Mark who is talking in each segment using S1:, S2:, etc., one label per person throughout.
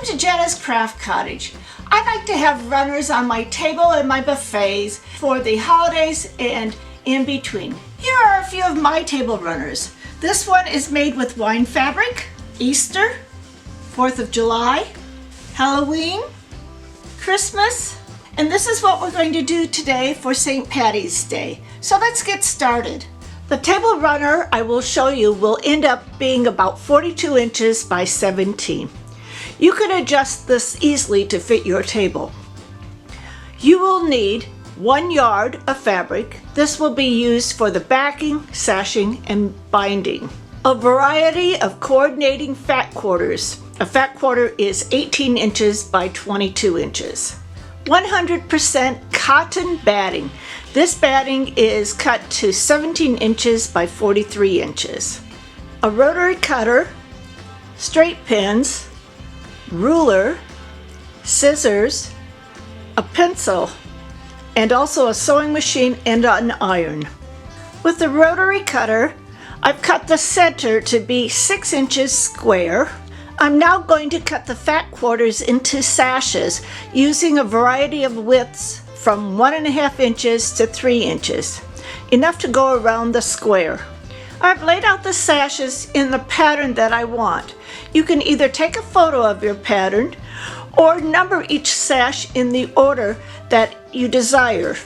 S1: Welcome to Jenna's Craft Cottage. I like to have runners on my table and my buffets for the holidays and in between. Here are a few of my table runners. This one is made with wine fabric, Easter, 4th of July, Halloween, Christmas, and this is what we're going to do today for St. Patty's Day. So let's get started. The table runner I will show you will end up being about 42 inches by 17. You can adjust this easily to fit your table. You will need 1 yard of fabric. This will be used for the backing, sashing, and binding. A variety of coordinating fat quarters. A fat quarter is 18 inches by 22 inches. 100% cotton batting. This batting is cut to 17 inches by 43 inches. A rotary cutter, straight pins, ruler, scissors, a pencil, and also a sewing machine and an iron. With the rotary cutter, I've cut the center to be 6 inches square. I'm now going to cut the fat quarters into sashes using a variety of widths from 1.5 inches to 3 inches, enough to go around the square. I've laid out the sashes in the pattern that I want. You can either take a photo of your pattern or number each sash in the order that you desire.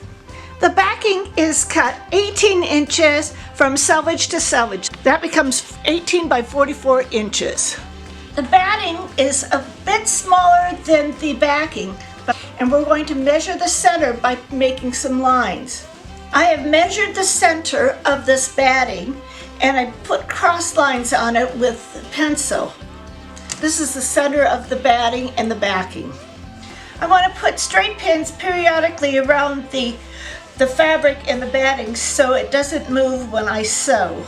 S1: The backing is cut 18 inches from selvage to selvage. That becomes 18 by 44 inches. The batting is a bit smaller than the backing, and we're going to measure the center by making some lines. I have measured the center of this batting and I put cross lines on it with a pencil. This is the center of the batting and the backing. I want to put straight pins periodically around the fabric and the batting so it doesn't move when I sew.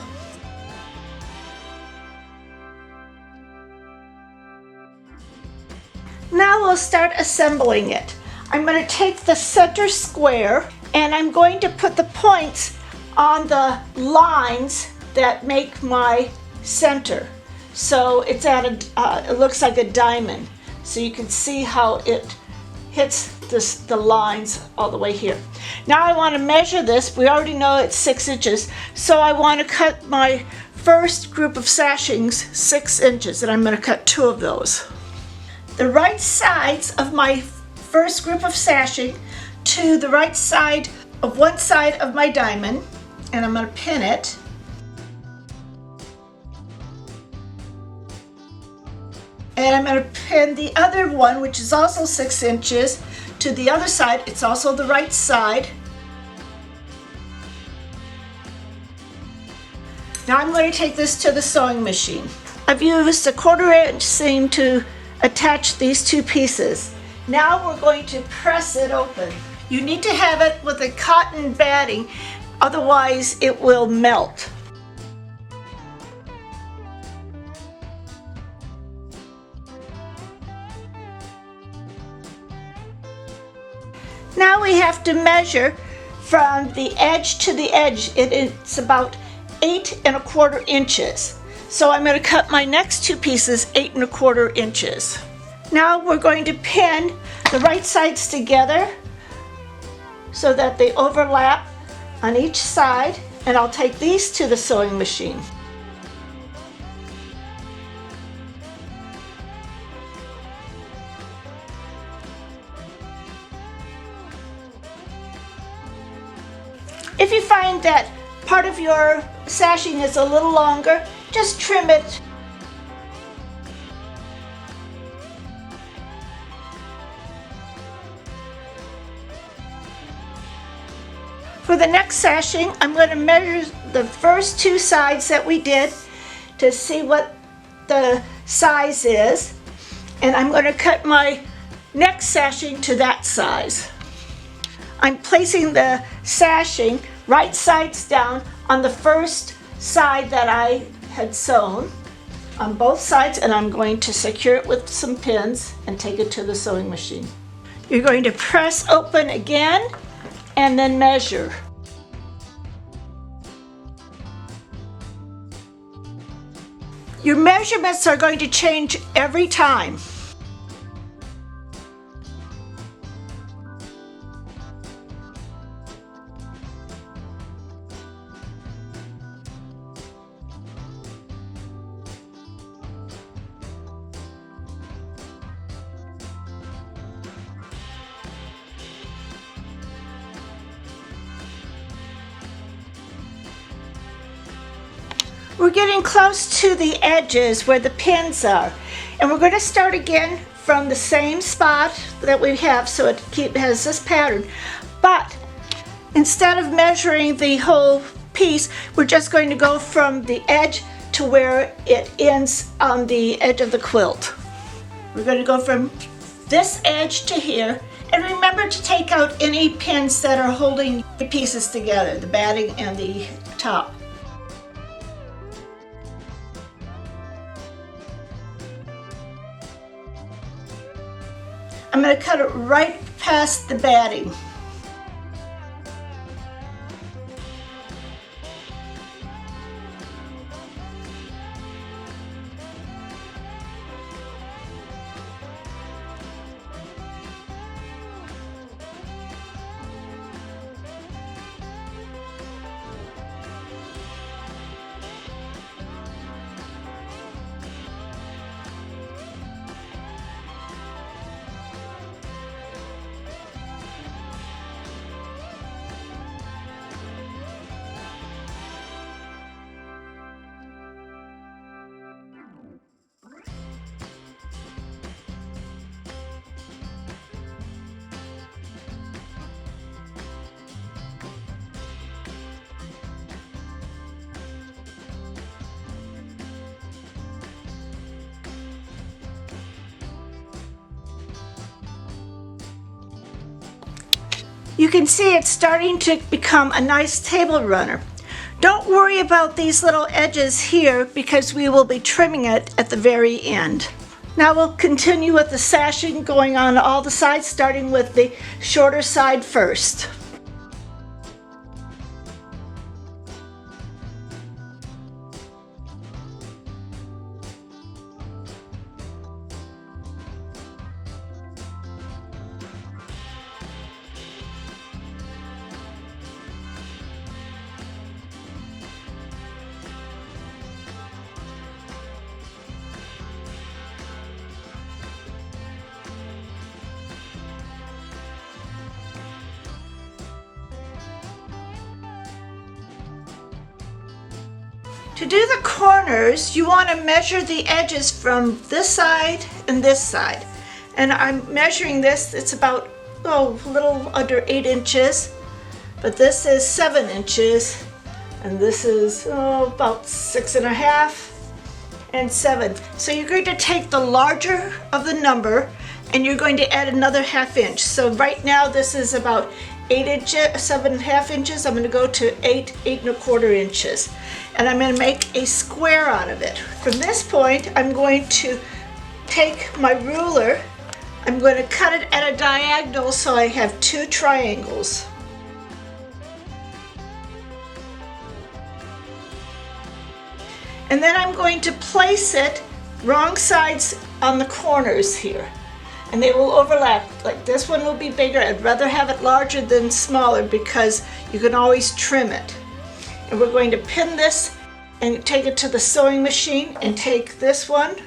S1: Now we'll start assembling it. I'm going to take the center square and I'm going to put the points on the lines that make my center. So it's at it looks like a diamond. So you can see how it hits the lines all the way here. Now I want to measure this. We already know it's 6 inches. So I want to cut my first group of sashings 6 inches, and I'm going to cut 2 of those. The right sides of my first group of sashing to the right side of one side of my diamond, and I'm going to pin it. And I'm going to pin the other one, which is also 6 inches, to the other side. It's also the right side. Now I'm going to take this to the sewing machine. I've used a 1/4 inch seam to attach these 2 pieces. Now we're going to press it open. You need to have it with a cotton batting, otherwise it will melt. Now we have to measure from the edge to the edge. It's about 8 1/4 inches. So I'm going to cut my next 2 pieces 8 1/4 inches. Now we're going to pin the right sides together so that they overlap on each side, and I'll take these to the sewing machine. If you find that part of your sashing is a little longer, just trim it. For the next sashing, I'm going to measure the first 2 sides that we did to see what the size is, and I'm going to cut my next sashing to that size. I'm placing the sashing right sides down on the first side that I had sewn on both sides, and I'm going to secure it with some pins and take it to the sewing machine. You're going to press open again and then measure. Your measurements are going to change every time. We're getting close to the edges where the pins are. And we're going to start again from the same spot that we have, so it has this pattern. But instead of measuring the whole piece, we're just going to go from the edge to where it ends on the edge of the quilt. We're going to go from this edge to here. And remember to take out any pins that are holding the pieces together, the batting and the top. I'm going to cut it right past the batting. You can see it's starting to become a nice table runner. Don't worry about these little edges here because we will be trimming it at the very end. Now we'll continue with the sashing going on all the sides, starting with the shorter side first. To do the corners, you want to measure the edges from this side and this side. And I'm measuring this, it's about a little under 8 inches, but this is 7 inches, and this is about 6.5 and 7. So you're going to take the larger of the number and you're going to add another 1/2 inch. So right now this is about 8 inches, 7.5 inches. I'm going to go to 8.25 inches. And I'm going to make a square out of it. From this point, I'm going to take my ruler. I'm going to cut it at a diagonal so I have 2 triangles. And then I'm going to place it wrong sides on the corners here. And they will overlap. Like this one will be bigger. I'd rather have it larger than smaller because you can always trim it. And we're going to pin this and take it to the sewing machine and take this one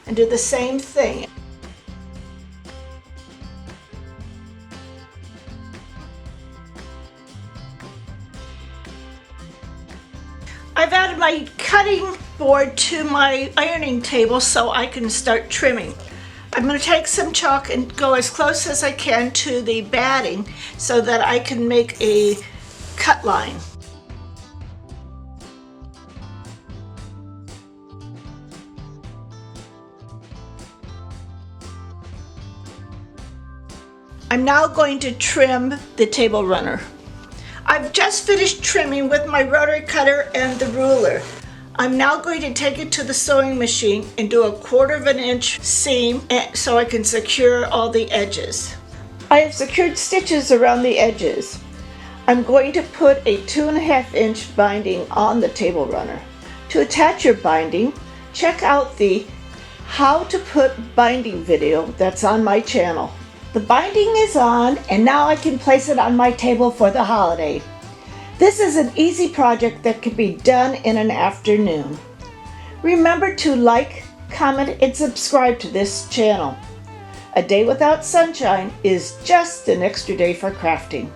S1: and do the same thing. I've added my cutting board to my ironing table so I can start trimming. I'm going to take some chalk and go as close as I can to the batting so that I can make a cut line. I'm now going to trim the table runner. I've just finished trimming with my rotary cutter and the ruler. I'm now going to take it to the sewing machine and do a 1/4 inch seam so I can secure all the edges. I have secured stitches around the edges. I'm going to put a 2.5 inch binding on the table runner. To attach your binding, check out the How to Put Binding video that's on my channel. The binding is on, and now I can place it on my table for the holiday. This is an easy project that can be done in an afternoon. Remember to like, comment, and subscribe to this channel. A day without sunshine is just an extra day for crafting.